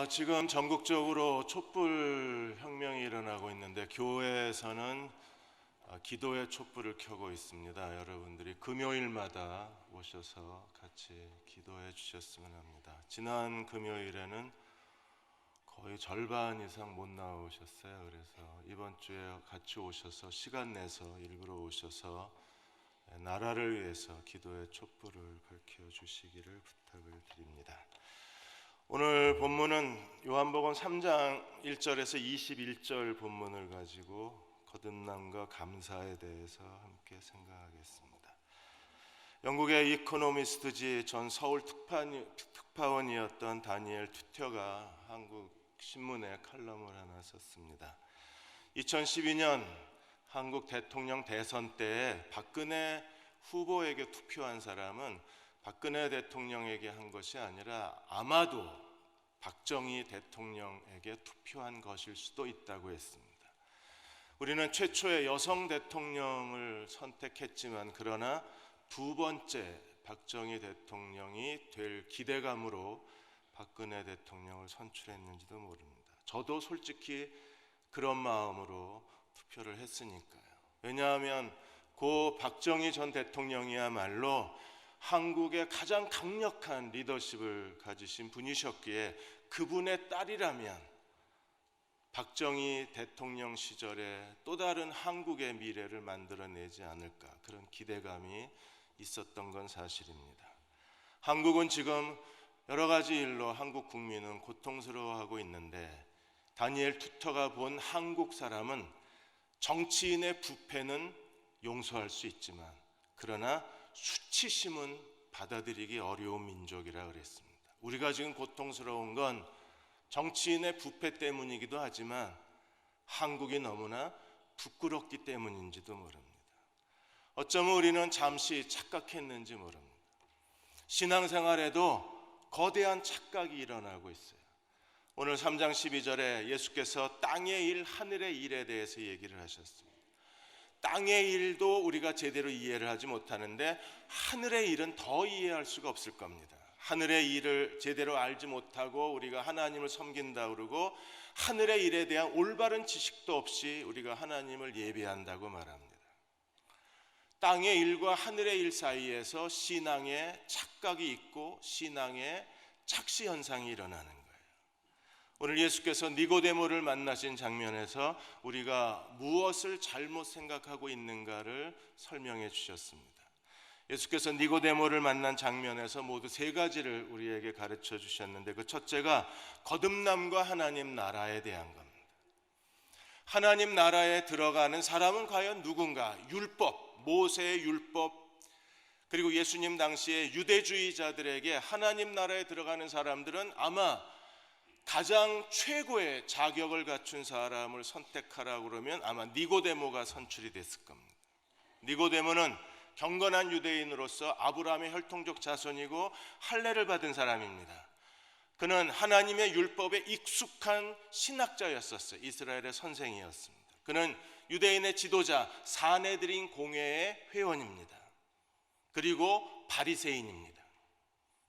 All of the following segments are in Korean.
지금 전국적으로 촛불 혁명이 일어나고 있는데 교회에서는 기도의 촛불을 켜고 있습니다. 여러분들이 금요일마다 오셔서 같이 기도해 주셨으면 합니다. 지난 금요일에는 거의 절반 이상 못 나오셨어요. 그래서 이번 주에 같이 오셔서 시간 내서 일부러 오셔서 나라를 위해서 기도의 촛불을 밝혀 주시기를 부탁을 드립니다. 오늘 본문은 요한복음 3장 1절에서 21절 본문을 가지고 거듭남과 감사에 대해서 함께 생각하겠습니다. 영국의 이코노미스트지 전 서울 특파원이었던 다니엘 투터가 한국 신문에 칼럼을 하나 썼습니다. 2012년 한국 대통령 대선 때에 박근혜 후보에게 투표한 사람은 박근혜 대통령에게 한 것이 아니라 아마도 박정희 대통령에게 투표한 것일 수도 있다고 했습니다. 우리는 최초의 여성 대통령을 선택했지만 그러나 두 번째 박정희 대통령이 될 기대감으로 박근혜 대통령을 선출했는지도 모릅니다. 저도 솔직히 그런 마음으로 투표를 했으니까요. 왜냐하면 고 박정희 전 대통령이야말로 한국의 가장 강력한 리더십을 가지신 분이셨기에 그분의 딸이라면 박정희 대통령 시절에 또 다른 한국의 미래를 만들어내지 않을까, 그런 기대감이 있었던 건 사실입니다. 한국은 지금 여러 가지 일로 한국 국민은 고통스러워하고 있는데 다니엘 투터가 본 한국 사람은 정치인의 부패는 용서할 수 있지만 그러나 수치심은 받아들이기 어려운 민족이라 그랬습니다. 우리가 지금 고통스러운 건 정치인의 부패 때문이기도 하지만 한국이 너무나 부끄럽기 때문인지도 모릅니다. 어쩌면 우리는 잠시 착각했는지 모릅니다. 신앙생활에도 거대한 착각이 일어나고 있어요. 오늘 3장 12절에 예수께서 땅의 일, 하늘의 일에 대해서 얘기를 하셨습니다. 땅의 일도 우리가 제대로 이해를 하지 못하는데 하늘의 일은 더 이해할 수가 없을 겁니다. 하늘의 일을 제대로 알지 못하고 우리가 하나님을 섬긴다 그러고 하늘의 일에 대한 올바른 지식도 없이 우리가 하나님을 예배한다고 말합니다. 땅의 일과 하늘의 일 사이에서 신앙의 착각이 있고 신앙의 착시 현상이 일어나는 거예요. 오늘 예수께서 니고데모를 만나신 장면에서 우리가 무엇을 잘못 생각하고 있는가를 설명해 주셨습니다. 예수께서 니고데모를 만난 장면에서 모두 세 가지를 우리에게 가르쳐 주셨는데 그 첫째가 거듭남과 하나님 나라에 대한 겁니다. 하나님 나라에 들어가는 사람은 과연 누군가? 율법, 모세의 율법, 그리고 예수님 당시에 유대주의자들에게 하나님 나라에 들어가는 사람들은 아마 가장 최고의 자격을 갖춘 사람을 선택하라고 그러면 아마 니고데모가 선출이 됐을 겁니다. 니고데모는 경건한 유대인으로서 아브라함의 혈통적 자손이고 할례를 받은 사람입니다. 그는 하나님의 율법에 익숙한 신학자였었어요. 이스라엘의 선생이었습니다. 그는 유대인의 지도자 사네드린 공회의 회원입니다. 그리고 바리새인입니다.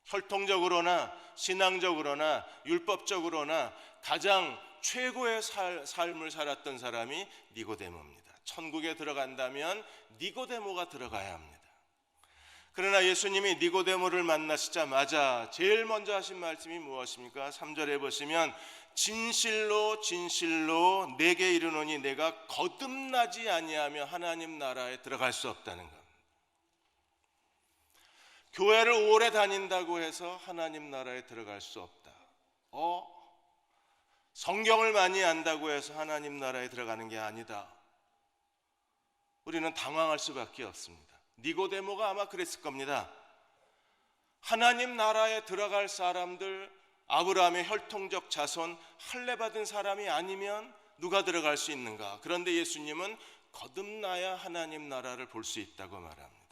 혈통적으로나 신앙적으로나 율법적으로나 가장 최고의 삶을 살았던 사람이 니고데모입니다. 천국에 들어간다면 니고데모가 들어가야 합니다. 그러나 예수님이 니고데모를 만나시자마자 제일 먼저 하신 말씀이 무엇입니까? 3절에 보시면 진실로 진실로 내게 이르노니 내가 거듭나지 아니하며 하나님 나라에 들어갈 수 없다는 겁니다. 교회를 오래 다닌다고 해서 하나님 나라에 들어갈 수 없다. 성경을 많이 안다고 해서 하나님 나라에 들어가는 게 아니다. 우리는 당황할 수밖에 없습니다. 니고데모가 아마 그랬을 겁니다. 하나님 나라에 들어갈 사람들, 아브라함의 혈통적 자손, 할례 받은 사람이 아니면 누가 들어갈 수 있는가? 그런데 예수님은 거듭나야 하나님 나라를 볼 수 있다고 말합니다.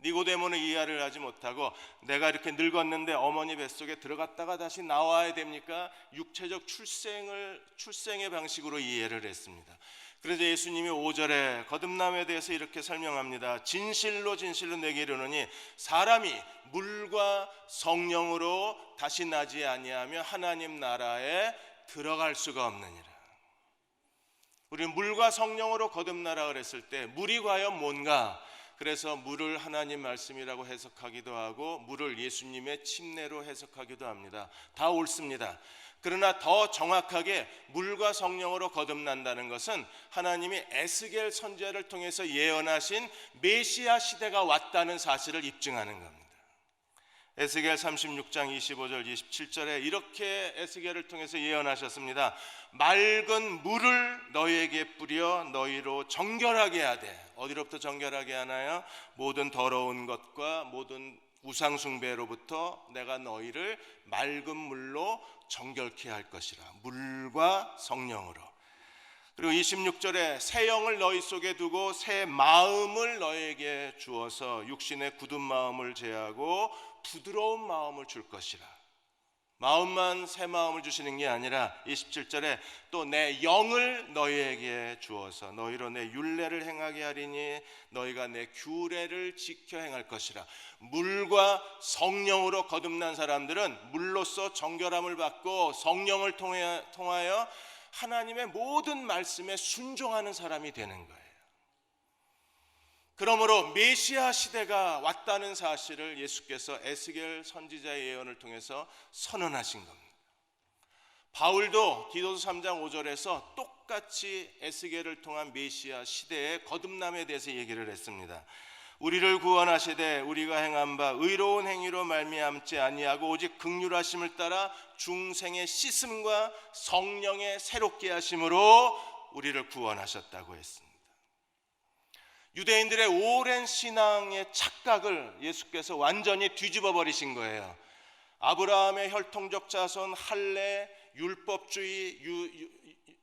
니고데모는 이해를 하지 못하고 내가 이렇게 늙었는데 어머니 뱃속에 들어갔다가 다시 나와야 됩니까? 육체적 출생의 방식으로 이해를 했습니다. 그래서 예수님이 5절에 거듭남에 대해서 이렇게 설명합니다. 진실로 진실로 내게 이르노니 사람이 물과 성령으로 다시 나지 아니하며 하나님 나라에 들어갈 수가 없느니라. 우리는 물과 성령으로 거듭나라 그랬을 때 물이 과연 뭔가? 그래서 물을 하나님 말씀이라고 해석하기도 하고 물을 예수님의 침례로 해석하기도 합니다. 다 옳습니다. 그러나 더 정확하게 물과 성령으로 거듭난다는 것은 하나님이 에스겔 선지자를 통해서 예언하신 메시아 시대가 왔다는 사실을 입증하는 겁니다. 에스겔 36장 25절 27절에 이렇게 에스겔을 통해서 예언하셨습니다. 맑은 물을 너희에게 뿌려 너희로 정결하게 하되, 어디로부터 정결하게 하나요? 모든 더러운 것과 모든 우상 숭배로부터 내가 너희를 맑은 물로 정결케 할 것이라. 물과 성령으로. 그리고 26절에 새 영을 너희 속에 두고 새 마음을 너희에게 주어서 육신의 굳은 마음을 제하고 부드러운 마음을 줄 것이라. 마음만 새 마음을 주시는 게 아니라 27절에 또 내 영을 너희에게 주어서 너희로 내 율례를 행하게 하리니 너희가 내 규례를 지켜 행할 것이라. 물과 성령으로 거듭난 사람들은 물로써 정결함을 받고 성령을 통하여 하나님의 모든 말씀에 순종하는 사람이 되는 거예요. 그러므로 메시아 시대가 왔다는 사실을 예수께서 에스겔 선지자의 예언을 통해서 선언하신 겁니다. 바울도 디도서 3장 5절에서 똑같이 에스겔을 통한 메시아 시대의 거듭남에 대해서 얘기를 했습니다. 우리를 구원하시되 우리가 행한 바 의로운 행위로 말미암지 아니하고 오직 긍휼하심을 따라 중생의 씻음과 성령의 새롭게 하심으로 우리를 구원하셨다고 했습니다. 유대인들의 오랜 신앙의 착각을 예수께서 완전히 뒤집어 버리신 거예요. 아브라함의 혈통적 자손, 할례, 율법주의,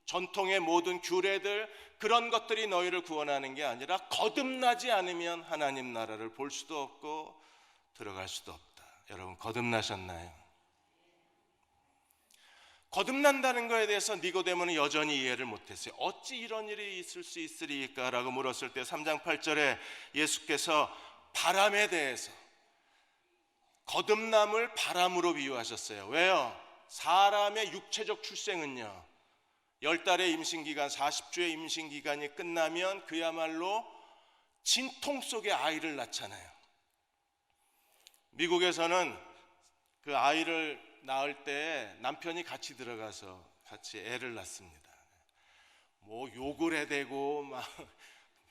전통의 모든 규례들, 그런 것들이 너희를 구원하는 게 아니라 거듭나지 않으면 하나님 나라를 볼 수도 없고 들어갈 수도 없다. 여러분 거듭나셨나요? 거듭난다는 것에 대해서 니고데모는 여전히 이해를 못했어요. 어찌 이런 일이 있을 수 있으리까? 라고 물었을 때 3장 8절에 예수께서 바람에 대해서, 거듭남을 바람으로 비유하셨어요. 왜요? 사람의 육체적 출생은요 10달의 임신기간, 40주의 임신기간이 끝나면 그야말로 진통 속에 아이를 낳잖아요. 미국에서는 그 아이를 낳을 때 남편이 같이 들어가서 같이 애를 낳습니다. 뭐 욕을 해대고 막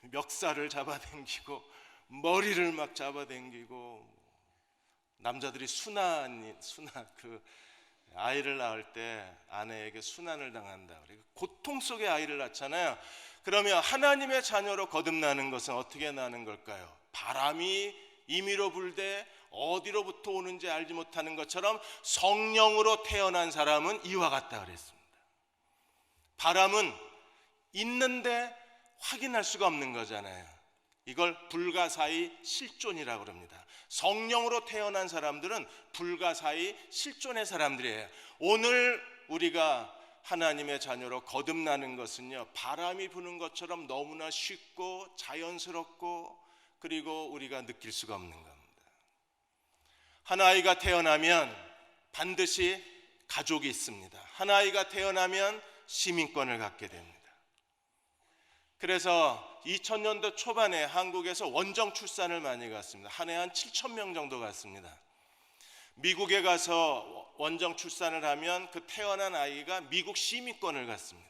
멱살을 잡아당기고 머리를 막 잡아당기고, 남자들이 그 아이를 낳을 때 아내에게 순환을 당한다. 고통 속에 아이를 낳잖아요. 그러면 하나님의 자녀로 거듭나는 것은 어떻게 나는 걸까요? 바람이 임의로 불되 어디로부터 오는지 알지 못하는 것처럼 성령으로 태어난 사람은 이와 같다 그랬습니다. 바람은 있는데 확인할 수가 없는 거잖아요. 이걸 불가사의 실존이라고 합니다. 성령으로 태어난 사람들은 불가사의 실존의 사람들이에요. 오늘 우리가 하나님의 자녀로 거듭나는 것은요 바람이 부는 것처럼 너무나 쉽고 자연스럽고, 그리고 우리가 느낄 수가 없는 겁니다. 한 아이가 태어나면 반드시 가족이 있습니다. 한 아이가 태어나면 시민권을 갖게 됩니다. 그래서 2000년도 초반에 한국에서 원정 출산을 많이 갔습니다. 한 해 한 7,000명 정도 갔습니다. 미국에 가서 원정 출산을 하면 그 태어난 아이가 미국 시민권을 갖습니다.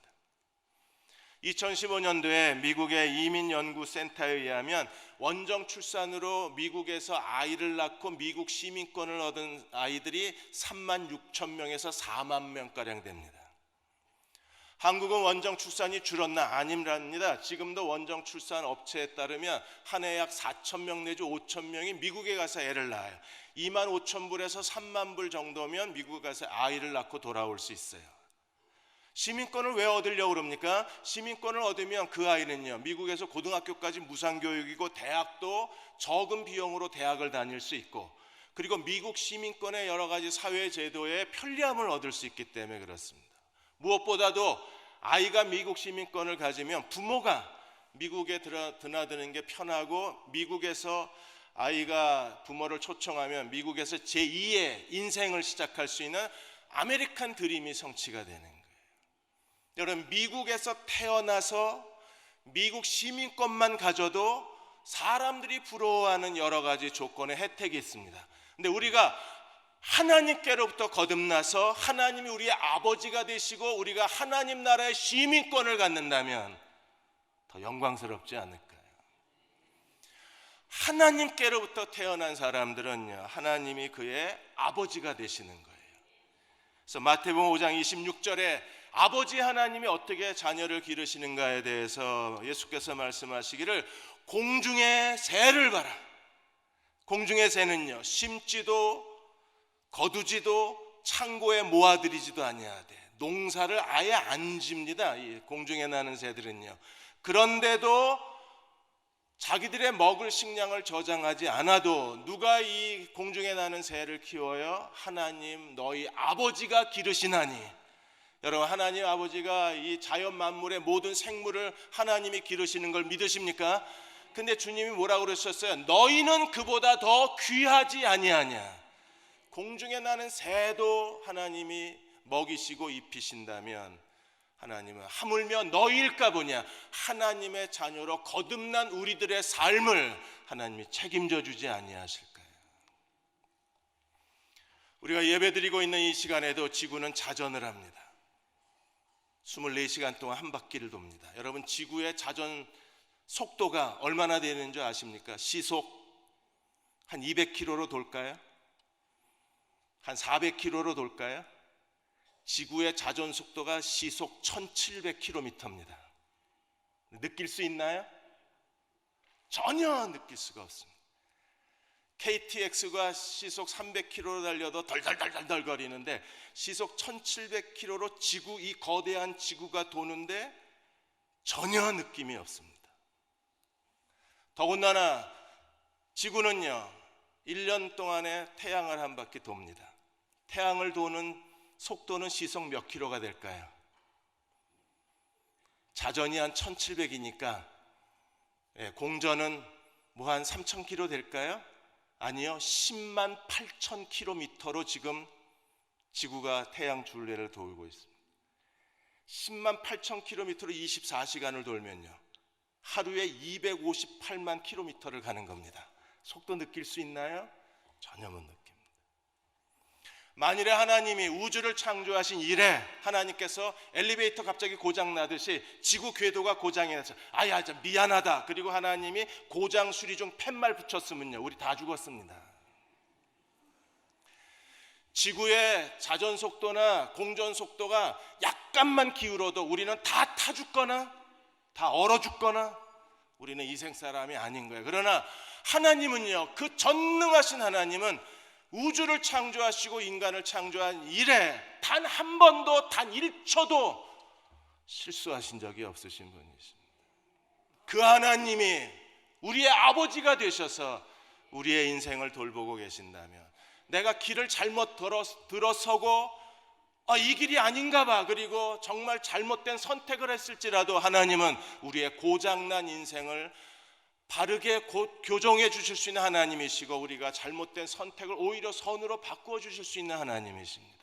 2015년도에 미국의 이민연구센터에 의하면 원정 출산으로 미국에서 아이를 낳고 미국 시민권을 얻은 아이들이 36,000명에서 4만 명가량 됩니다. 한국은 원정 출산이 줄었나? 아닙니다. 지금도 원정 출산 업체에 따르면 한 해 약 4,000명 내지 5,000명이 미국에 가서 애를 낳아요. 25,000불에서 3만 불 정도면 미국에 가서 아이를 낳고 돌아올 수 있어요. 시민권을 왜 얻으려고 그럽니까? 시민권을 얻으면 그 아이는요 미국에서 고등학교까지 무상교육이고 대학도 적은 비용으로 대학을 다닐 수 있고, 그리고 미국 시민권의 여러 가지 사회 제도의 편리함을 얻을 수 있기 때문에 그렇습니다. 무엇보다도 아이가 미국 시민권을 가지면 부모가 미국에 드나드는 게 편하고, 미국에서 아이가 부모를 초청하면 미국에서 제2의 인생을 시작할 수 있는 아메리칸 드림이 성취가 되는 거예요. 여러분, 미국에서 태어나서 미국 시민권만 가져도 사람들이 부러워하는 여러 가지 조건의 혜택이 있습니다. 근데 우리가 하나님께로부터 거듭나서 하나님이 우리의 아버지가 되시고 우리가 하나님 나라의 시민권을 갖는다면 더 영광스럽지 않을까요? 하나님께로부터 태어난 사람들은요, 하나님이 그의 아버지가 되시는 거예요. 그래서 마태복음 5장 26절에 아버지 하나님이 어떻게 자녀를 기르시는가에 대해서 예수께서 말씀하시기를, 공중의 새를 봐라. 공중의 새는요, 심지도 거두지도 창고에 모아들이지도 아니하되 농사를 아예 안 집니다. 이 공중에 나는 새들은요. 그런데도 자기들의 먹을 식량을 저장하지 않아도 누가 이 공중에 나는 새를 키워요? 하나님 너희 아버지가 기르시나니. 여러분, 하나님 아버지가 이 자연 만물의 모든 생물을 하나님이 기르시는 걸 믿으십니까? 근데 주님이 뭐라고 그러셨어요? 너희는 그보다 더 귀하지 아니하냐. 공중에 나는 새도 하나님이 먹이시고 입히신다면 하나님은 하물며 너희일까 보냐, 하나님의 자녀로 거듭난 우리들의 삶을 하나님이 책임져 주지 아니하실까요? 우리가 예배드리고 있는 이 시간에도 지구는 자전을 합니다. 24시간 동안 한 바퀴를 돕니다. 여러분, 지구의 자전 속도가 얼마나 되는 줄 아십니까? 시속 한 200km로 돌까요? 한 400km로 돌까요? 지구의 자전 속도가 시속 1700km입니다. 느낄 수 있나요? 전혀 느낄 수가 없습니다. KTX가 시속 300km로 달려도 덜덜덜덜 거리는데 시속 1700km로 지구, 이 거대한 지구가 도는데 전혀 느낌이 없습니다. 더군다나 지구는요, 1년 동안에 태양을 한 바퀴 돕니다. 태양을 도는 속도는 시속 몇 킬로가 될까요? 자전이 한 1700이니까 공전은 뭐 한 3000km 될까요? 아니요, 10만 8천 킬로미터로 지금 지구가 태양 둘레를 돌고 있습니다. 10만 8천 킬로미터로 24시간을 돌면요, 하루에 258만 킬로미터를 가는 겁니다. 속도 느낄 수 있나요? 전혀 못 느낍니다. 만일에 하나님이 우주를 창조하신 이래 하나님께서 엘리베이터 갑자기 고장나듯이 지구 궤도가 고장이 나서 아야 미안하다, 그리고 하나님이 고장 수리 중 팻말 붙였으면요, 우리 다 죽었습니다. 지구의 자전 속도나 공전 속도가 약간만 기울어도 우리는 다 타 죽거나 다 얼어 죽거나 우리는 이생 사람이 아닌 거예요. 그러나 하나님은요, 그 전능하신 하나님은 우주를 창조하시고 인간을 창조한 이래 단 한 번도, 단 1초도 실수하신 적이 없으신 분이십니다. 그 하나님이 우리의 아버지가 되셔서 우리의 인생을 돌보고 계신다면, 내가 길을 잘못 들어서고 이 길이 아닌가 봐, 그리고 정말 잘못된 선택을 했을지라도 하나님은 우리의 고장난 인생을 바르게 교정해 주실 수 있는 하나님이시고, 우리가 잘못된 선택을 오히려 선으로 바꾸어 주실 수 있는 하나님이십니다.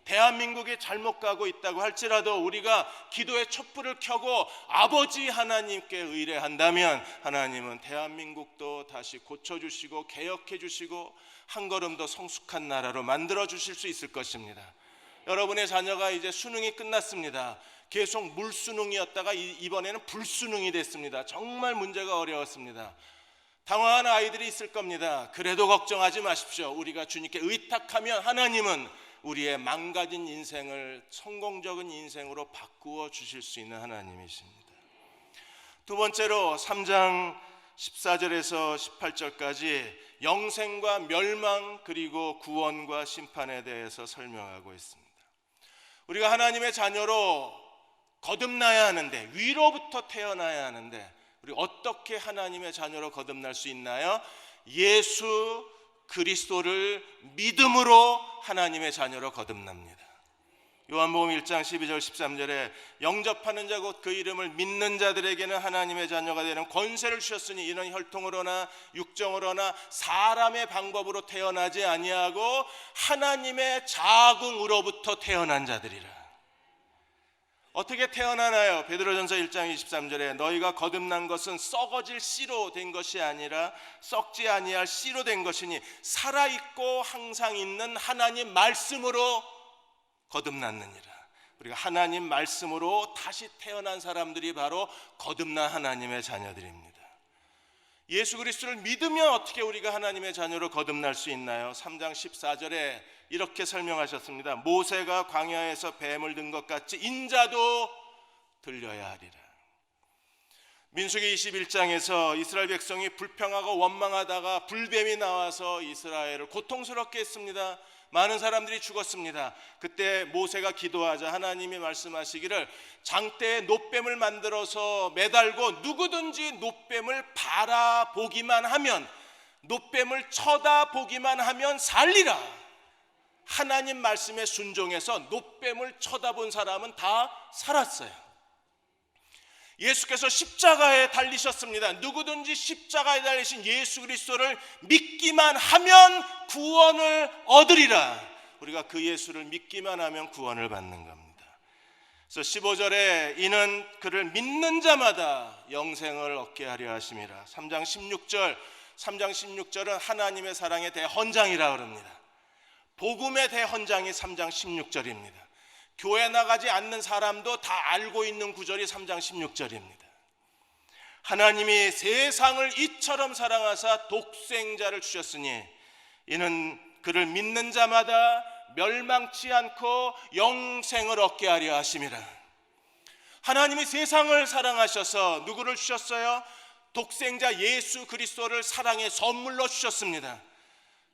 대한민국이 잘못 가고 있다고 할지라도 우리가 기도의 촛불을 켜고 아버지 하나님께 의뢰한다면 하나님은 대한민국도 다시 고쳐주시고 개혁해 주시고 한 걸음 더 성숙한 나라로 만들어 주실 수 있을 것입니다. 여러분의 자녀가 이제 수능이 끝났습니다. 계속 물수능이었다가 이번에는 불수능이 됐습니다. 정말 문제가 어려웠습니다. 당황한 아이들이 있을 겁니다. 그래도 걱정하지 마십시오. 우리가 주님께 의탁하면 하나님은 우리의 망가진 인생을 성공적인 인생으로 바꾸어 주실 수 있는 하나님이십니다. 두 번째로 3장 14절에서 18절까지 영생과 멸망 그리고 구원과 심판에 대해서 설명하고 있습니다. 우리가 하나님의 자녀로 거듭나야 하는데, 위로부터 태어나야 하는데, 우리 어떻게 하나님의 자녀로 거듭날 수 있나요? 예수 그리스도를 믿음으로 하나님의 자녀로 거듭납니다. 요한복음 1장 12절 13절에 영접하는 자 곧 그 이름을 믿는 자들에게는 하나님의 자녀가 되는 권세를 주셨으니 이는 혈통으로나 육정으로나 사람의 방법으로 태어나지 아니하고 하나님의 자궁으로부터 태어난 자들이라. 어떻게 태어나나요? 베드로전서 1장 23절에 너희가 거듭난 것은 썩어질 씨로 된 것이 아니라 썩지 아니할 씨로 된 것이니 살아있고 항상 있는 하나님 말씀으로 거듭났느니라. 우리가 하나님 말씀으로 다시 태어난 사람들이 바로 거듭난 하나님의 자녀들입니다. 예수 그리스도를 믿으면 어떻게 우리가 하나님의 자녀로 거듭날 수 있나요? 3장 14절에 이렇게 설명하셨습니다. 모세가 광야에서 뱀을 든 것 같이 인자도 들려야 하리라. 민수기 21장에서 이스라엘 백성이 불평하고 원망하다가 불뱀이 나와서 이스라엘을 고통스럽게 했습니다. 많은 사람들이 죽었습니다. 그때 모세가 기도하자 하나님이 말씀하시기를 장대에 놋뱀을 만들어서 매달고 누구든지 놋뱀을 바라보기만 하면, 놋뱀을 쳐다보기만 하면 살리라. 하나님 말씀에 순종해서 놋뱀을 쳐다본 사람은 다 살았어요. 예수께서 십자가에 달리셨습니다. 누구든지 십자가에 달리신 예수 그리스도를 믿기만 하면 구원을 얻으리라. 우리가 그 예수를 믿기만 하면 구원을 받는 겁니다. 그래서 15절에 이는 그를 믿는 자마다 영생을 얻게 하려 하심이라. 3장 16절은 하나님의 사랑의 대헌장이라 그럽니다. 복음의 대헌장이 3장 16절입니다. 교회 나가지 않는 사람도 다 알고 있는 구절이 3장 16절입니다. 하나님이 세상을 이처럼 사랑하사 독생자를 주셨으니 이는 그를 믿는 자마다 멸망치 않고 영생을 얻게 하려 하심이라. 하나님이 세상을 사랑하셔서 누구를 주셨어요? 독생자 예수 그리스도를 사랑의 선물로 주셨습니다.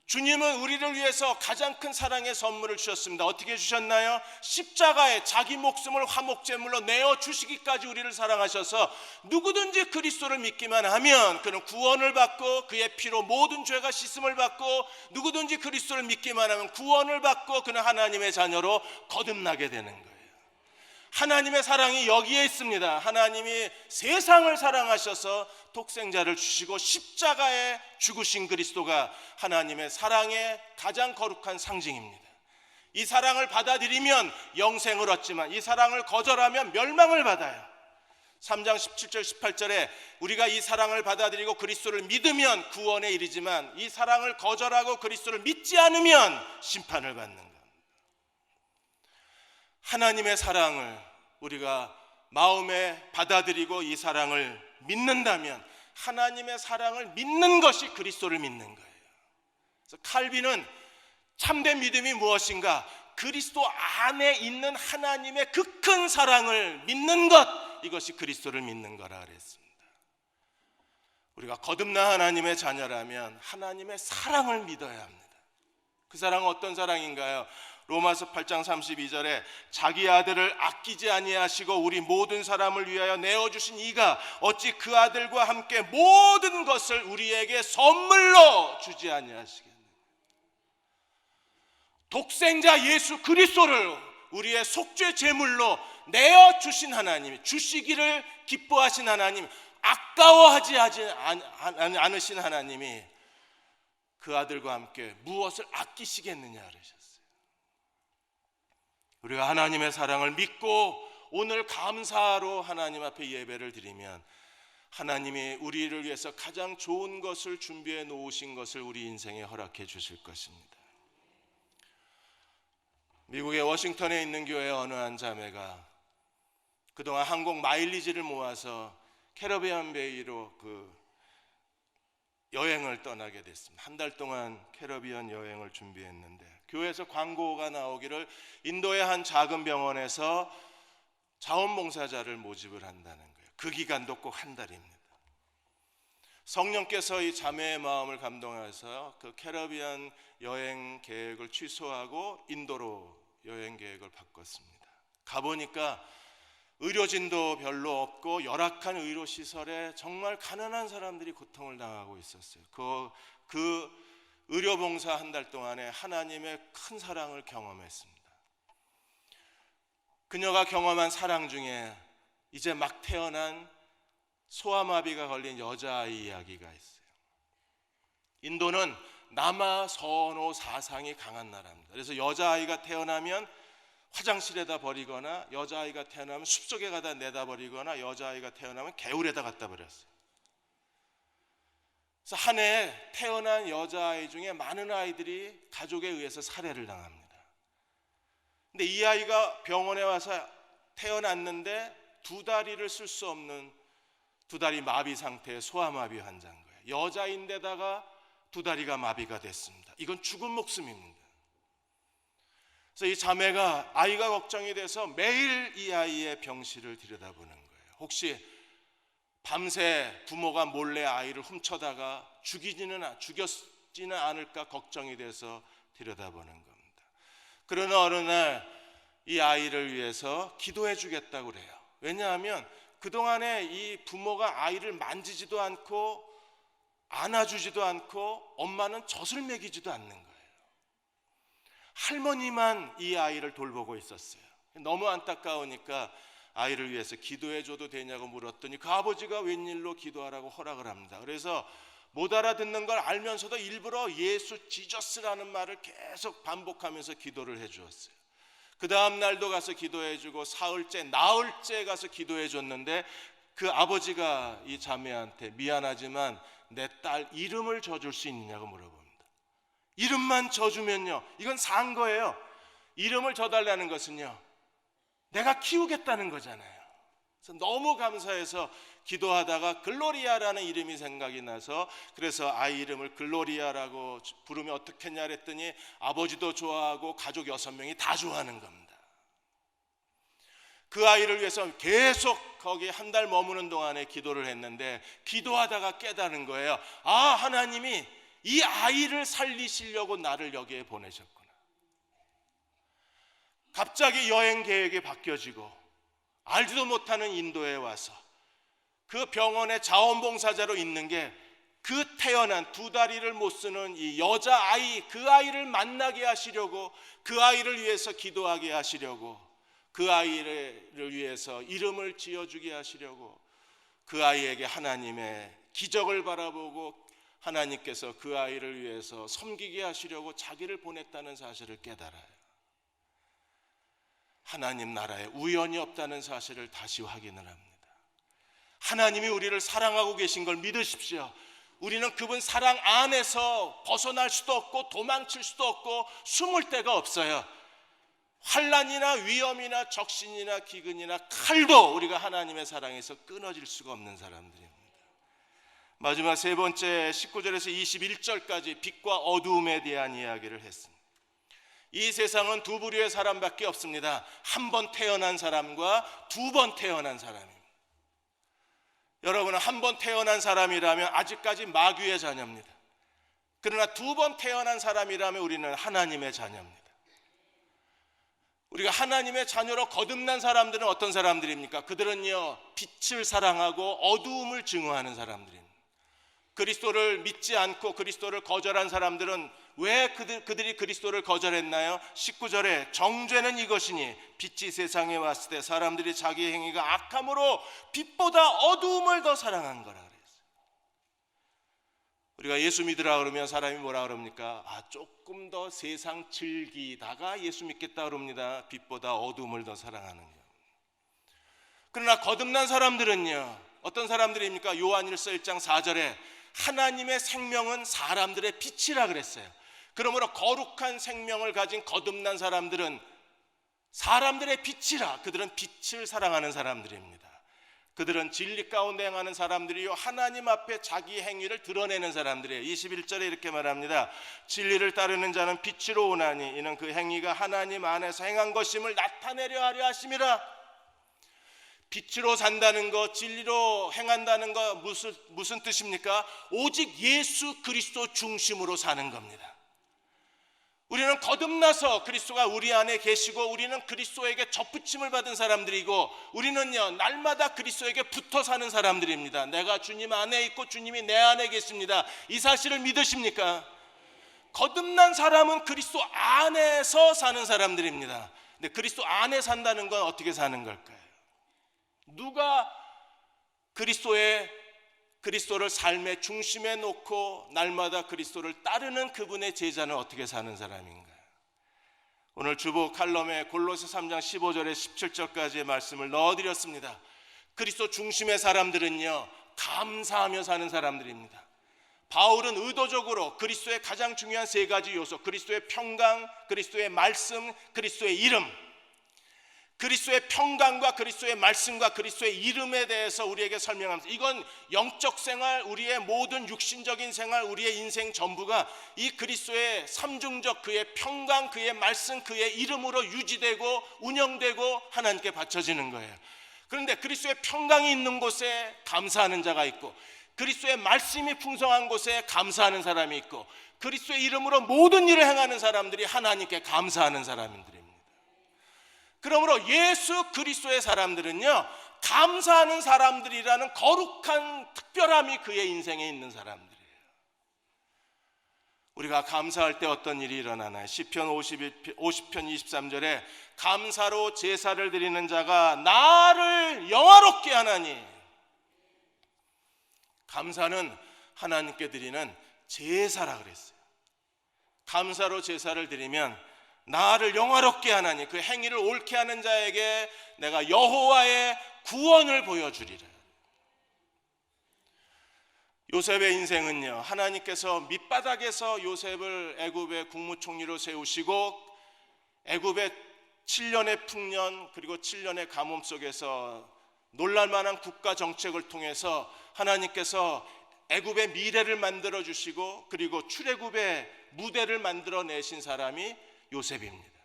주님은 우리를 위해서 가장 큰 사랑의 선물을 주셨습니다. 어떻게 주셨나요? 십자가에 자기 목숨을 화목제물로 내어주시기까지 우리를 사랑하셔서 누구든지 그리스도를 믿기만 하면 그는 구원을 받고 그의 피로 모든 죄가 씻음을 받고 누구든지 그리스도를 믿기만 하면 구원을 받고 그는 하나님의 자녀로 거듭나게 되는 거예요. 하나님의 사랑이 여기에 있습니다. 하나님이 세상을 사랑하셔서 독생자를 주시고 십자가에 죽으신 그리스도가 하나님의 사랑의 가장 거룩한 상징입니다. 이 사랑을 받아들이면 영생을 얻지만 이 사랑을 거절하면 멸망을 받아요. 3장 17절 18절에 우리가 이 사랑을 받아들이고 그리스도를 믿으면 구원에 이르지만 이 사랑을 거절하고 그리스도를 믿지 않으면 심판을 받는 겁니다. 하나님의 사랑을 우리가 마음에 받아들이고 이 사랑을 믿는다면 하나님의 사랑을 믿는 것이 그리스도를 믿는 거예요. 그래서 칼빈은 참된 믿음이 무엇인가? 그리스도 안에 있는 하나님의 그 큰 사랑을 믿는 것, 이것이 그리스도를 믿는 거라 그랬습니다. 우리가 거듭난 하나님의 자녀라면 하나님의 사랑을 믿어야 합니다. 그 사랑은 어떤 사랑인가요? 로마서 8장 32절에 자기 아들을 아끼지 아니하시고 우리 모든 사람을 위하여 내어주신 이가 어찌 그 아들과 함께 모든 것을 우리에게 선물로 주지 아니하시겠느냐. 독생자 예수 그리스도를 우리의 속죄 제물로 내어주신 하나님, 주시기를 기뻐하신 하나님, 아까워하지 않으신 하나님이 그 아들과 함께 무엇을 아끼시겠느냐 그러셨어요. 우리가 하나님의 사랑을 믿고 오늘 감사로 하나님 앞에 예배를 드리면 하나님이 우리를 위해서 가장 좋은 것을 준비해 놓으신 것을 우리 인생에 허락해 주실 것입니다. 미국의 워싱턴에 있는 교회 어느 한 자매가 그동안 항공 마일리지를 모아서 캐리비안 베이로 여행을 떠나게 됐습니다. 한 달 동안 캐리비안 여행을 준비했는데 교회에서 광고가 나오기를 인도의 한 작은 병원에서 자원봉사자를 모집을 한다는 거예요. 그 기간도 꼭 한 달입니다. 성령께서 이 자매의 마음을 감동해서 그 캐리비안 여행 계획을 취소하고 인도로 여행 계획을 바꿨습니다. 가보니까 의료진도 별로 없고 열악한 의료시설에 정말 가난한 사람들이 고통을 당하고 있었어요. 그 의료봉사 한 달 동안에 하나님의 큰 사랑을 경험했습니다. 그녀가 경험한 사랑 중에 이제 막 태어난 소아마비가 걸린 여자아이 이야기가 있어요. 인도는 남아 선호 사상이 강한 나라입니다. 그래서 여자아이가 태어나면 화장실에다 버리거나, 여자아이가 태어나면 숲속에 가다 내다 버리거나, 여자아이가 태어나면 개울에다 갖다 버렸어요. 그래서 한 해에 태어난 여자아이 중에 많은 아이들이 가족에 의해서 살해를 당합니다. 근데 이 아이가 병원에 와서 태어났는데 두 다리를 쓸 수 없는 두 다리 마비 상태의 소아마비 환자인 거예요. 여자인데다가 두 다리가 마비가 됐습니다. 이건 죽은 목숨입니다. 그래서 이 자매가 아이가 걱정이 돼서 매일 이 아이의 병실을 들여다보는 거예요. 혹시 밤새 부모가 몰래 아이를 훔쳐다가 죽이지는 않을까 걱정이 돼서 들여다보는 겁니다. 그러나 어느 날 이 아이를 위해서 기도해 주겠다고 그래요. 왜냐하면 그동안에 이 부모가 아이를 만지지도 않고 안아주지도 않고 엄마는 젖을 먹이지도 않는 거예요. 할머니만 이 아이를 돌보고 있었어요. 너무 안타까우니까 아이를 위해서 기도해 줘도 되냐고 물었더니 그 아버지가 웬일로 기도하라고 허락을 합니다. 그래서 못 알아듣는 걸 알면서도 일부러 예수 지저스라는 말을 계속 반복하면서 기도를 해 주었어요. 그 다음 날도 가서 기도해 주고 사흘째 나흘째 가서 기도해 줬는데 그 아버지가 이 자매한테 미안하지만 내 딸 이름을 져줄 수 있느냐고 물어봅니다. 이름만 져주면요, 이건 산 거예요. 이름을 져달라는 것은요, 내가 키우겠다는 거잖아요. 그래서 너무 감사해서 기도하다가 글로리아라는 이름이 생각이 나서, 그래서 아이 이름을 글로리아라고 부르면 어떻겠냐 그랬더니 아버지도 좋아하고 가족 6명이 다 좋아하는 겁니다. 그 아이를 위해서 계속 거기 한 달 머무는 동안에 기도를 했는데 기도하다가 깨달은 거예요. 아, 하나님이 이 아이를 살리시려고 나를 여기에 보내셨구나. 갑자기 여행 계획이 바뀌어지고 알지도 못하는 인도에 와서 그 병원의 자원봉사자로 있는 게 그 태어난 두 다리를 못 쓰는 이 여자아이, 그 아이를 만나게 하시려고, 그 아이를 위해서 기도하게 하시려고, 그 아이를 위해서 이름을 지어주게 하시려고, 그 아이에게 하나님의 기적을 바라보고 하나님께서 그 아이를 위해서 섬기게 하시려고 자기를 보냈다는 사실을 깨달아요. 하나님 나라에 우연이 없다는 사실을 다시 확인을 합니다. 하나님이 우리를 사랑하고 계신 걸 믿으십시오. 우리는 그분 사랑 안에서 벗어날 수도 없고 도망칠 수도 없고 숨을 데가 없어요. 환난이나 위험이나 적신이나 기근이나 칼도 우리가 하나님의 사랑에서 끊어질 수가 없는 사람들입니다. 마지막 세 번째 19절에서 21절까지 빛과 어두움에 대한 이야기를 했습니다. 이 세상은 두 부류의 사람밖에 없습니다. 한 번 태어난 사람과 두 번 태어난 사람입니다. 여러분은 한 번 태어난 사람이라면 아직까지 마귀의 자녀입니다. 그러나 두 번 태어난 사람이라면 우리는 하나님의 자녀입니다. 우리가 하나님의 자녀로 거듭난 사람들은 어떤 사람들입니까? 그들은요, 빛을 사랑하고 어두움을 증오하는 사람들입니다. 그리스도를 믿지 않고 그리스도를 거절한 사람들은 왜 그들이 그리스도를 거절했나요? 19절에 정죄는 이것이니 빛이 세상에 왔을 때 사람들이 자기 행위가 악함으로 빛보다 어두움을 더 사랑한 거라 그랬어요. 우리가 예수 믿으라 그러면 사람이 뭐라 그럽니까? 조금 더 세상 즐기다가 예수 믿겠다 그럽니다. 빛보다 어두움을 더 사랑하는 거. 그러나 거듭난 사람들은요, 어떤 사람들입니까? 요한일서 1장 4절에 하나님의 생명은 사람들의 빛이라 그랬어요. 그러므로 거룩한 생명을 가진 거듭난 사람들은 사람들의 빛이라, 그들은 빛을 사랑하는 사람들입니다. 그들은 진리 가운데 행하는 사람들이요, 하나님 앞에 자기 행위를 드러내는 사람들이에요. 21절에 이렇게 말합니다. 진리를 따르는 자는 빛으로 오나니 이는 그 행위가 하나님 안에서 행한 것임을 나타내려 하려 하심이라. 빛으로 산다는 것, 진리로 행한다는 것 무슨 뜻입니까? 오직 예수 그리스도 중심으로 사는 겁니다. 우리는 거듭나서 그리스도가 우리 안에 계시고 우리는 그리스도에게 접붙임을 받은 사람들이고 우리는요, 날마다 그리스도에게 붙어 사는 사람들입니다. 내가 주님 안에 있고 주님이 내 안에 계십니다. 이 사실을 믿으십니까? 거듭난 사람은 그리스도 안에서 사는 사람들입니다. 근데 그리스도 안에 산다는 건 어떻게 사는 걸까요? 누가 그리스도를 삶의 중심에 놓고 날마다 그리스도를 따르는 그분의 제자는 어떻게 사는 사람인가? 오늘 주보 칼럼에 골로새 3장 15절에 17절까지의 말씀을 넣어드렸습니다. 그리스도 중심의 사람들은요, 감사하며 사는 사람들입니다. 바울은 의도적으로 그리스도의 가장 중요한 세 가지 요소, 그리스도의 평강, 그리스도의 말씀, 그리스도의 이름, 그리스도의 평강과 그리스도의 말씀과 그리스도의 이름에 대해서 우리에게 설명합니다. 이건 영적 생활, 우리의 모든 육신적인 생활, 우리의 인생 전부가 이 그리스도의 삼중적, 그의 평강, 그의 말씀, 그의 이름으로 유지되고 운영되고 하나님께 바쳐지는 거예요. 그런데 그리스도의 평강이 있는 곳에 감사하는 자가 있고, 그리스도의 말씀이 풍성한 곳에 감사하는 사람이 있고, 그리스도의 이름으로 모든 일을 행하는 사람들이 하나님께 감사하는 사람들입니다. 그러므로 예수 그리스도의 사람들은요, 감사하는 사람들이라는 거룩한 특별함이 그의 인생에 있는 사람들이에요. 우리가 감사할 때 어떤 일이 일어나나요? 시편 50편 23절에 감사로 제사를 드리는 자가 나를 영화롭게 하나니, 감사는 하나님께 드리는 제사라 그랬어요. 감사로 제사를 드리면 나를 영화롭게 하나니, 그 행위를 옳게 하는 자에게 내가 여호와의 구원을 보여주리라. 요셉의 인생은요, 하나님께서 밑바닥에서 요셉을 애굽의 국무총리로 세우시고 애굽의 7년의 풍년 그리고 7년의 가뭄 속에서 놀랄만한 국가 정책을 통해서 하나님께서 애굽의 미래를 만들어 주시고 그리고 출애굽의 무대를 만들어 내신 사람이 요셉입니다.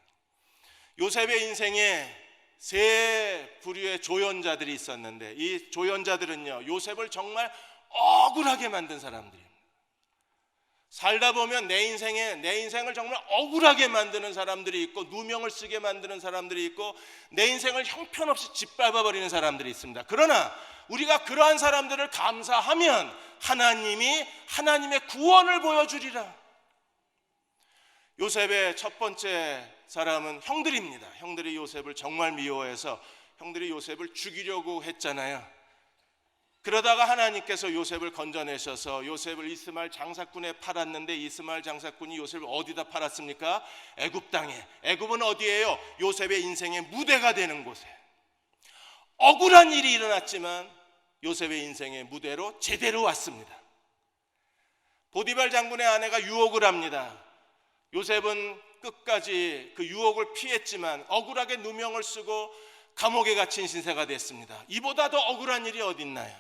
요셉의 인생에 세 부류의 조연자들이 있었는데, 이 조연자들은요, 요셉을 정말 억울하게 만든 사람들입니다. 살다 보면 내 인생을 정말 억울하게 만드는 사람들이 있고, 누명을 쓰게 만드는 사람들이 있고, 내 인생을 형편없이 짓밟아버리는 사람들이 있습니다. 그러나 우리가 그러한 사람들을 감사하면 하나님이 하나님의 구원을 보여주리라. 요셉의 첫 번째 사람은 형들입니다. 형들이 요셉을 정말 미워해서 형들이 요셉을 죽이려고 했잖아요. 그러다가 하나님께서 요셉을 건져내셔서 요셉을 이스마엘 장사꾼에 팔았는데, 이스마엘 장사꾼이 요셉을 어디다 팔았습니까? 애굽 땅에. 애굽은 어디예요? 요셉의 인생의 무대가 되는 곳에. 억울한 일이 일어났지만 요셉의 인생의 무대로 제대로 왔습니다. 보디발 장군의 아내가 유혹을 합니다. 요셉은 끝까지 그 유혹을 피했지만 억울하게 누명을 쓰고 감옥에 갇힌 신세가 됐습니다. 이보다 더 억울한 일이 어디 있나요?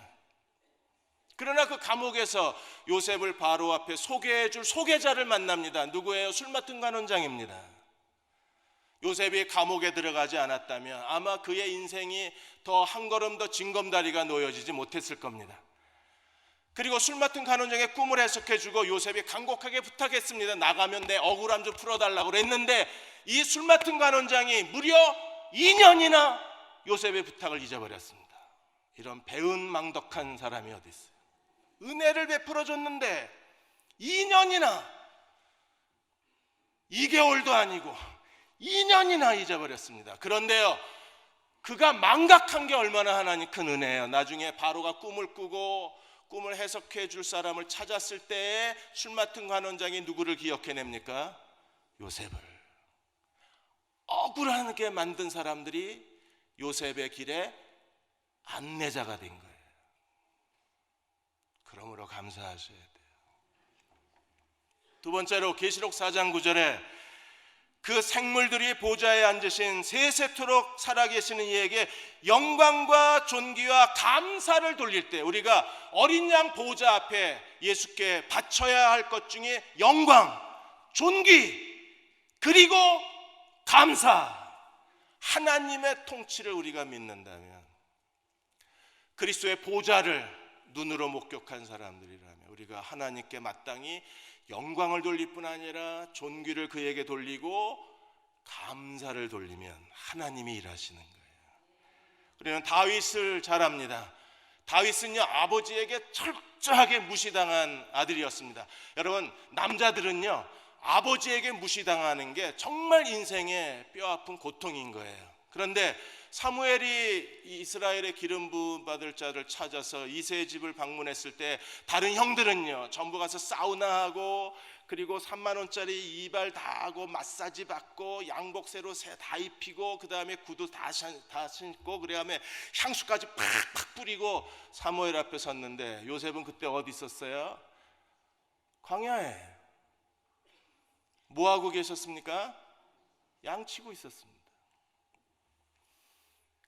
그러나 그 감옥에서 요셉을 바로 앞에 소개해줄 소개자를 만납니다. 누구예요? 술 맡은 간원장입니다. 요셉이 감옥에 들어가지 않았다면 아마 그의 인생이 더 한 걸음 더 징검다리가 놓여지지 못했을 겁니다. 그리고 술 맡은 간원장의 꿈을 해석해주고 요셉이 간곡하게 부탁했습니다. 나가면 내 억울함 좀 풀어달라고 그랬는데, 이 술 맡은 간원장이 무려 2년이나 요셉의 부탁을 잊어버렸습니다. 이런 배은망덕한 사람이 어디 있어요? 은혜를 베풀어줬는데 2년이나, 2개월도 아니고 2년이나 잊어버렸습니다. 그런데요, 그가 망각한 게 얼마나 하나님 큰 은혜예요. 나중에 바로가 꿈을 꾸고 꿈을 해석해 줄 사람을 찾았을 때에 술 맡은 간원장이 누구를 기억해냅니까? 요셉을. 억울하게 만든 사람들이 요셉의 길에 안내자가 된 거예요. 그러므로 감사하셔야 돼요. 두 번째로 계시록 4장 9절에 그 생물들이 보좌에 앉으신 세세토록 살아계시는 이에게 영광과 존귀와 감사를 돌릴 때, 우리가 어린 양 보좌 앞에 예수께 바쳐야 할 것 중에 영광, 존귀, 그리고 감사, 하나님의 통치를 우리가 믿는다면, 그리스도의 보좌를 눈으로 목격한 사람들이라면 우리가 하나님께 마땅히 영광을 돌릴 뿐 아니라 존귀를 그에게 돌리고 감사를 돌리면 하나님이 일하시는 거예요. 우리는 다윗을 잘 압니다. 다윗은요, 아버지에게 철저하게 무시당한 아들이었습니다. 여러분, 남자들은요 아버지에게 무시당하는 게 정말 인생의 뼈아픈 고통인 거예요. 그런데 사무엘이 이스라엘의 기름 부음 받을 자를 찾아서 이새의 집을 방문했을 때 다른 형들은요 전부 가서 사우나하고 그리고 3만 원짜리 이발 다 하고 마사지 받고 양복 새로 새 다 입히고 그 다음에 구두 다 신고 그 다음에 향수까지 팍팍 뿌리고 사무엘 앞에 섰는데 요셉은 그때 어디 있었어요? 광야에. 뭐 하고 계셨습니까? 양치고 있었습니다.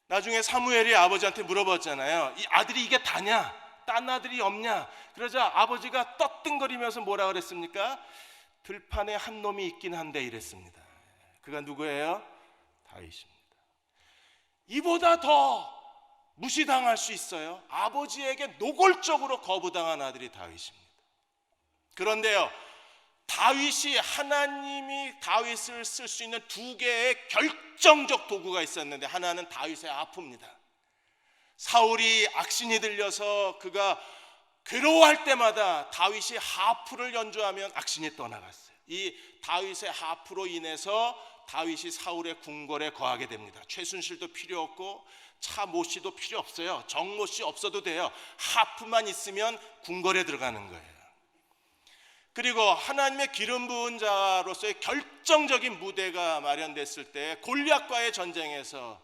나중에 사무엘이 아버지한테 물어봤잖아요. 이 아들이 이게 다냐? 딴 아들이 없냐? 그러자 아버지가 떠뜬거리면서 뭐라 그랬습니까? 들판에 한 놈이 있긴 한데 이랬습니다. 그가 누구예요? 다윗입니다. 이보다 더 무시당할 수 있어요? 아버지에게 노골적으로 거부당한 아들이 다윗입니다. 그런데요, 다윗이 하나님이 다윗을 쓸 수 있는 두 개의 결정적 도구가 있었는데 하나는 다윗의 하프입니다. 사울이 악신이 들려서 그가 괴로워할 때마다 다윗이 하프를 연주하면 악신이 떠나갔어요. 이 다윗의 하프로 인해서 다윗이 사울의 궁궐에 거하게 됩니다. 최순실도 필요 없고 차 모씨도 필요 없어요. 정모씨 없어도 돼요. 하프만 있으면 궁궐에 들어가는 거예요. 그리고 하나님의 기름 부은 자로서의 결정적인 무대가 마련됐을 때 골리앗과의 전쟁에서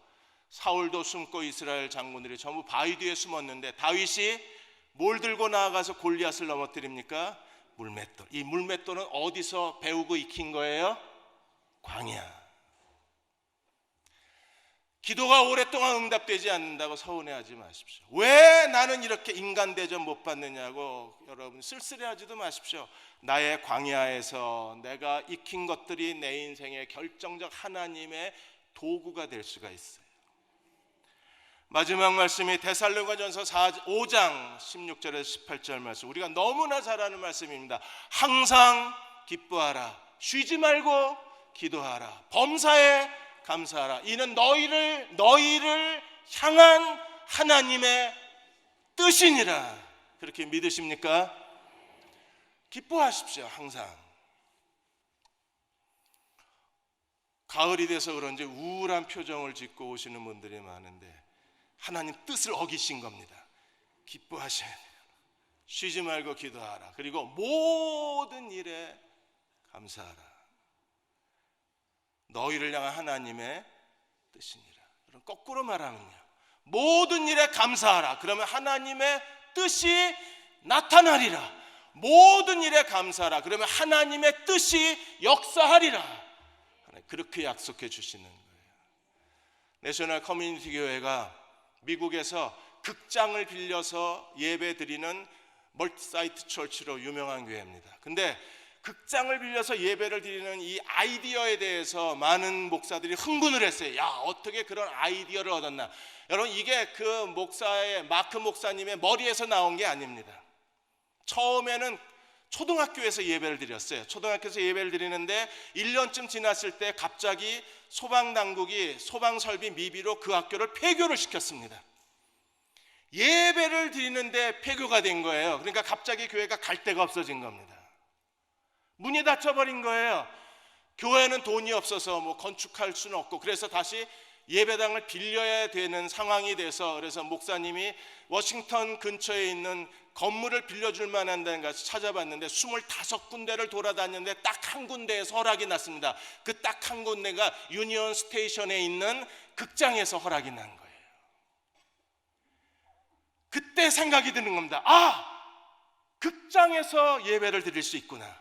사울도 숨고 이스라엘 장군들이 전부 바위 뒤에 숨었는데 다윗이 뭘 들고 나아가서 골리앗을 넘어뜨립니까? 물맷돌. 이 물맷돌은 어디서 배우고 익힌 거예요? 광야. 기도가 오랫동안 응답되지 않는다고 서운해하지 마십시오. 왜 나는 이렇게 인간 대접 못 받느냐고 여러분 쓸쓸해하지도 마십시오. 나의 광야에서 내가 익힌 것들이 내 인생의 결정적 하나님의 도구가 될 수가 있어요. 마지막 말씀이 데살로니가전서 5장 16절에서 18절 말씀, 우리가 너무나 잘 아는 말씀입니다. 항상 기뻐하라, 쉬지 말고 기도하라, 범사에 감사하라. 이는 너희를 향한 하나님의 뜻이니라. 그렇게 믿으십니까? 기뻐하십시오. 항상. 가을이 돼서 그런지 우울한 표정을 짓고 오시는 분들이 많은데 하나님 뜻을 어기신 겁니다. 기뻐하셔야 돼요. 쉬지 말고 기도하라. 그리고 모든 일에 감사하라. 너희를 향한 하나님의 뜻이니라. 그럼 거꾸로 말하면요, 모든 일에 감사하라. 그러면 하나님의 뜻이 나타나리라. 모든 일에 감사하라. 그러면 하나님의 뜻이 역사하리라. 그렇게 약속해 주시는 거예요. 내셔널 커뮤니티 교회가 미국에서 극장을 빌려서 예배 드리는 멀티사이트 처치로 유명한 교회입니다. 근데 극장을 빌려서 예배를 드리는 이 아이디어에 대해서 많은 목사들이 흥분을 했어요. 야, 어떻게 그런 아이디어를 얻었나. 여러분, 이게 그 목사의 마크 목사님의 머리에서 나온 게 아닙니다. 처음에는 초등학교에서 예배를 드렸어요. 초등학교에서 예배를 드리는데 1년쯤 지났을 때 갑자기 소방당국이 소방설비 미비로 그 학교를 폐교를 시켰습니다. 예배를 드리는데 폐교가 된 거예요. 그러니까 갑자기 교회가 갈 데가 없어진 겁니다. 문이 닫혀버린 거예요. 교회는 돈이 없어서 뭐 건축할 수는 없고, 그래서 다시 예배당을 빌려야 되는 상황이 돼서, 그래서 목사님이 워싱턴 근처에 있는 건물을 빌려줄 만한 데를 가서 찾아봤는데 25군데를 돌아다녔는데 딱 한 군데에서 허락이 났습니다. 그 딱 한 군데가 유니온 스테이션에 있는 극장에서 허락이 난 거예요. 그때 생각이 드는 겁니다. 아, 극장에서 예배를 드릴 수 있구나.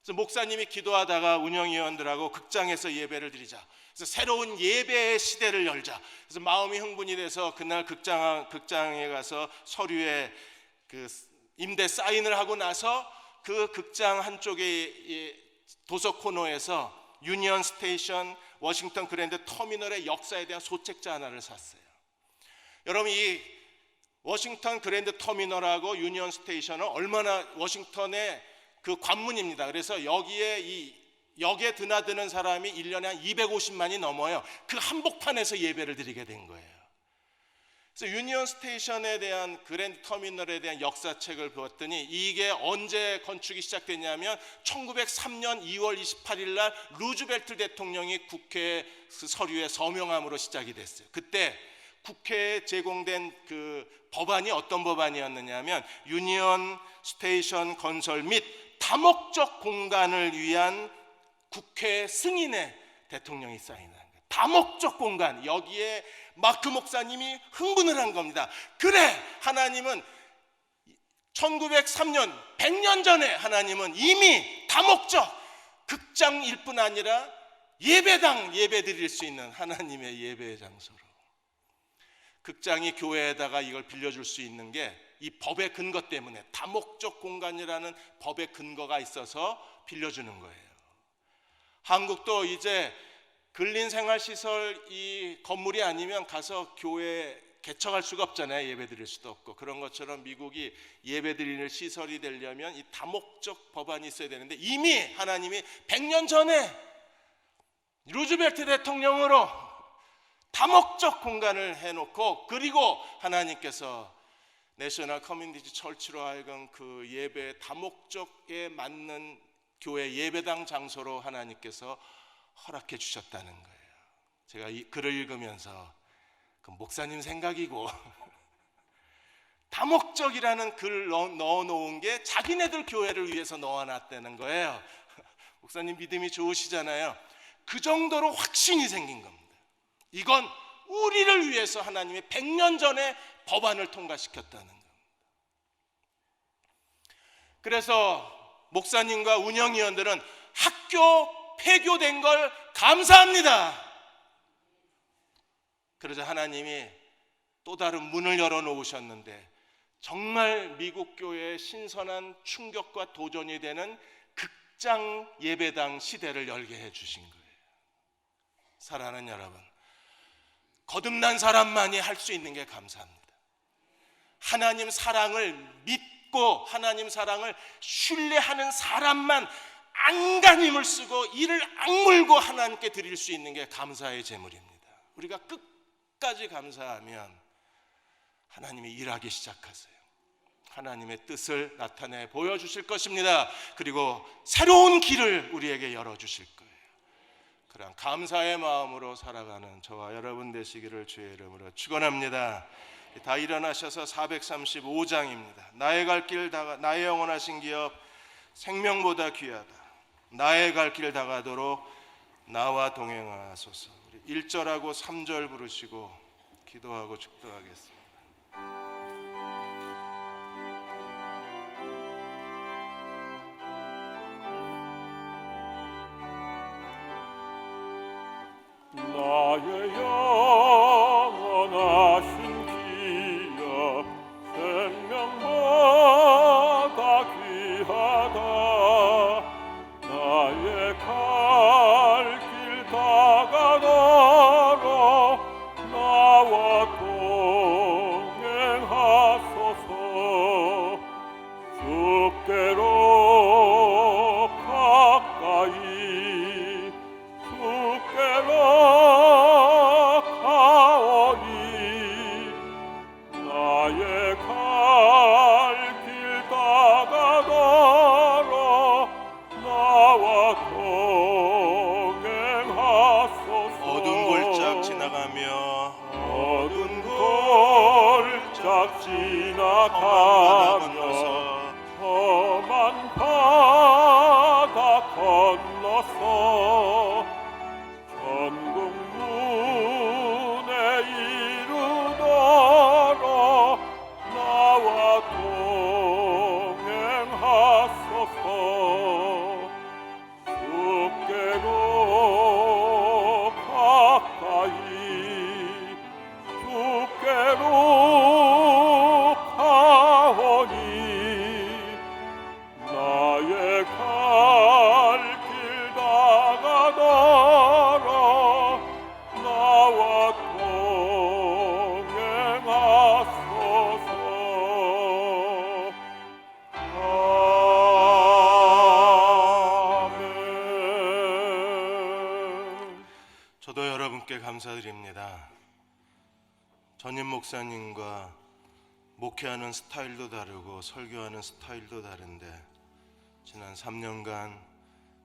그래서 목사님이 기도하다가 운영위원들하고 극장에서 예배를 드리자. 그래서 새로운 예배의 시대를 열자. 그래서 마음이 흥분이 돼서 그날 극장에 가서 서류에 그 임대 사인을 하고 나서 그 극장 한쪽에 도서 코너에서 유니온 스테이션 워싱턴 그랜드 터미널의 역사에 대한 소책자 하나를 샀어요. 여러분, 이 워싱턴 그랜드 터미널하고 유니온 스테이션은 얼마나 워싱턴의 그 관문입니다. 그래서 여기에 이 역에 드나드는 사람이 1년에 한 250만이 넘어요. 그 한복판에서 예배를 드리게 된 거예요. 그래서 유니온 스테이션에 대한 그랜드 터미널에 대한 역사책을 보았더니 이게 언제 건축이 시작됐냐면 1903년 2월 28일 날 루즈벨트 대통령이 국회 서류에 서명함으로 시작이 됐어요. 그때 국회에 제공된 그 법안이 어떤 법안이었느냐면 유니온 스테이션 건설 및 다목적 공간을 위한 국회 승인에 대통령이 사인한 거예요. 다목적 공간, 여기에 마크 목사님이 흥분을 한 겁니다. 그래, 하나님은 1903년 100년 전에 하나님은 이미 다목적 극장일 뿐 아니라 예배당 예배 드릴 수 있는 하나님의 예배 장소로, 극장이 교회에다가 이걸 빌려줄 수 있는 게 이 법의 근거 때문에, 다목적 공간이라는 법의 근거가 있어서 빌려주는 거예요. 한국도 이제 근린생활시설 이 건물이 아니면 가서 교회 개척할 수가 없잖아요. 예배 드릴 수도 없고. 그런 것처럼 미국이 예배 드리는 시설이 되려면 이 다목적 법안이 있어야 되는데, 이미 하나님이 100년 전에 루즈벨트 대통령으로 다목적 공간을 해놓고, 그리고 하나님께서 내셔널 커뮤니티 철치로 하여금 그 예배 다목적에 맞는 교회 예배당 장소로 하나님께서 허락해 주셨다는 거예요. 제가 이 글을 읽으면서 그 목사님 생각이고 다목적이라는 글 넣어놓은 게 자기네들 교회를 위해서 넣어놨다는 거예요. 목사님 믿음이 좋으시잖아요. 그 정도로 확신이 생긴 겁니다. 이건 우리를 위해서 하나님이 100년 전에 법안을 통과시켰다는 겁니다. 그래서 목사님과 운영위원들은 학교 폐교된 걸 감사합니다. 그러자 하나님이 또 다른 문을 열어놓으셨는데, 정말 미국 교회의 신선한 충격과 도전이 되는 극장 예배당 시대를 열게 해주신 거예요. 사랑하는 여러분, 거듭난 사람만이 할 수 있는 게 감사합니다. 하나님 사랑을 믿고 하나님 사랑을 신뢰하는 사람만 안간힘을 쓰고 이를 악물고 하나님께 드릴 수 있는 게 감사의 제물입니다. 우리가 끝까지 감사하면 하나님이 일하기 시작하세요. 하나님의 뜻을 나타내 보여주실 것입니다. 그리고 새로운 길을 우리에게 열어주실 거예요. 그런 감사의 마음으로 살아가는 저와 여러분 되시기를 주의 이름으로 축원합니다. 다 일어나셔서 435장입니다. 나의 갈 길 다가, 나의 영원하신 기업 생명보다 귀하다. 나의 갈 길 다가도록 나와 동행하소서. 1절하고 3절 부르시고 기도하고 축도하겠습니다. 나의 영원하신 기업 생명보다 귀하다. 나의 갈 길 다가도록 나와 동행하소서. 주께로 가까이 주께로 가오니 나의 갈 길 다가도록 나와 동행하소서. 어두운 골짝 지나가며 어두운 골짝 지나가며 험한 바다 건너서 천국 문에 이르도록 나와 동행하소서. 주께로 가까이 주께로 가오니 나의 갈 길 다가도록 나와 동행하소서. 아멘. 저도 여러분께 감사드립니다. 전임 목사님과 목회하는 스타일도 다르고 설교하는 스타일도 다른데 지난 3년간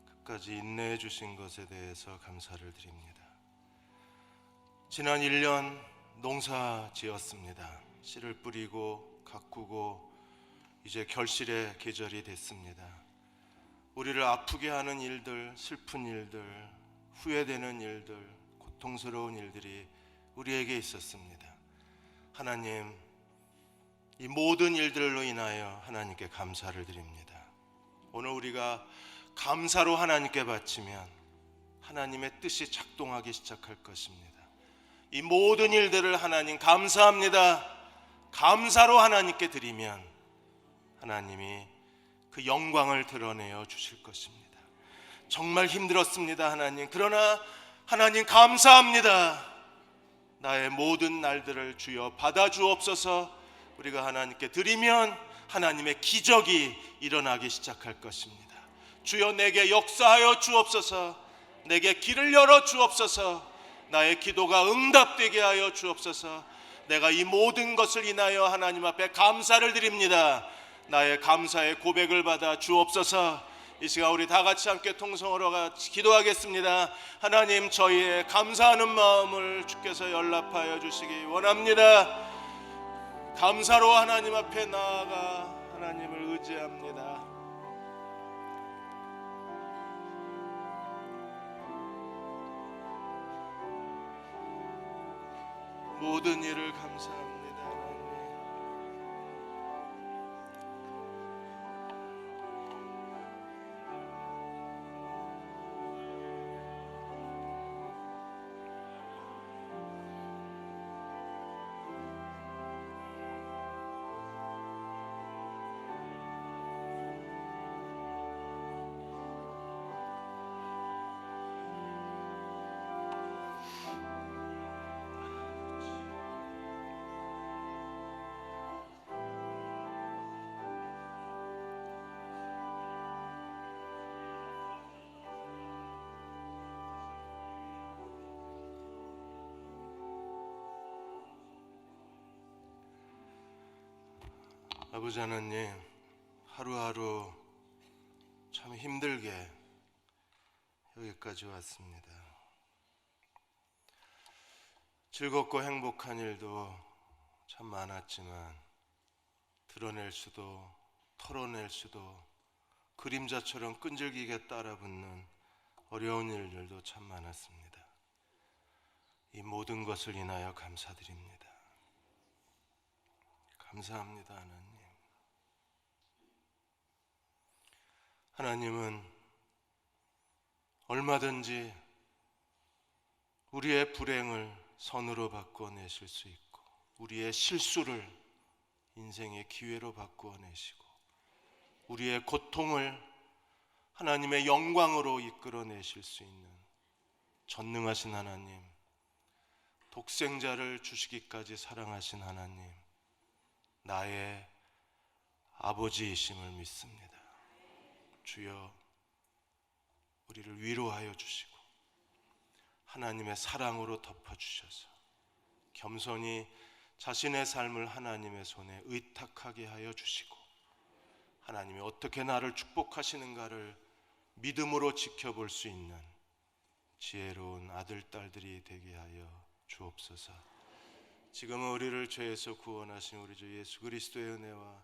끝까지 인내해 주신 것에 대해서 감사를 드립니다. 지난 1년 농사 지었습니다. 씨를 뿌리고 가꾸고 이제 결실의 계절이 됐습니다. 우리를 아프게 하는 일들, 슬픈 일들, 후회되는 일들, 고통스러운 일들이 우리에게 있었습니다. 하나님, 이 모든 일들로 인하여 하나님께 감사를 드립니다. 오늘 우리가 감사로 하나님께 바치면 하나님의 뜻이 작동하기 시작할 것입니다. 이 모든 일들을 하나님 감사합니다. 감사로 하나님께 드리면 하나님이 그 영광을 드러내어 주실 것입니다. 정말 힘들었습니다, 하나님. 그러나 하나님 감사합니다. 나의 모든 날들을 주여 받아주옵소서. 우리가 하나님께 드리면 하나님의 기적이 일어나기 시작할 것입니다. 주여 내게 역사하여 주옵소서. 내게 길을 열어 주옵소서. 나의 기도가 응답되게 하여 주옵소서. 내가 이 모든 것을 인하여 하나님 앞에 감사를 드립니다. 나의 감사의 고백을 받아 주옵소서. 이 시간 우리 다 같이 함께 통성으로 같이 기도하겠습니다. 하나님, 저희의 감사하는 마음을 주께서 연락하여 주시기 원합니다. 감사로 하나님 앞에 나아가 하나님을 의지합니다. 모든 일을 감사합니다. 아버지 하나님, 하루하루 참 힘들게 여기까지 왔습니다. 즐겁고 행복한 일도 참 많았지만 드러낼 수도 털어낼 수도 그림자처럼 끈질기게 따라붙는 어려운 일들도 참 많았습니다. 이 모든 것을 인하여 감사드립니다. 감사합니다, 하나님. 하나님은 얼마든지 우리의 불행을 선으로 바꾸어내실 수 있고 우리의 실수를 인생의 기회로 바꾸어내시고 우리의 고통을 하나님의 영광으로 이끌어내실 수 있는 전능하신 하나님, 독생자를 주시기까지 사랑하신 하나님, 나의 아버지이심을 믿습니다. 주여, 우리를 위로하여 주시고 하나님의 사랑으로 덮어주셔서 겸손히 자신의 삶을 하나님의 손에 의탁하게 하여 주시고 하나님이 어떻게 나를 축복하시는가를 믿음으로 지켜볼 수 있는 지혜로운 아들, 딸들이 되게 하여 주옵소서. 지금은 우리를 죄에서 구원하신 우리 주 예수 그리스도의 은혜와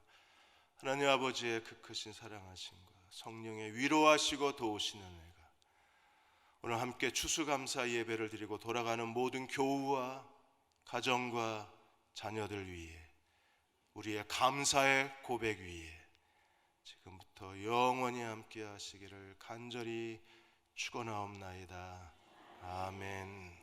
하나님 아버지의 그 크신 사랑하심과 성령의 위로하시고 도우시는 은혜가 오늘 함께 추수감사 예배를 드리고 돌아가는 모든 교우와 가정과 자녀들 위해 우리의 감사의 고백 위에 지금부터 영원히 함께 하시기를 간절히 축원하옵나이다. 아멘.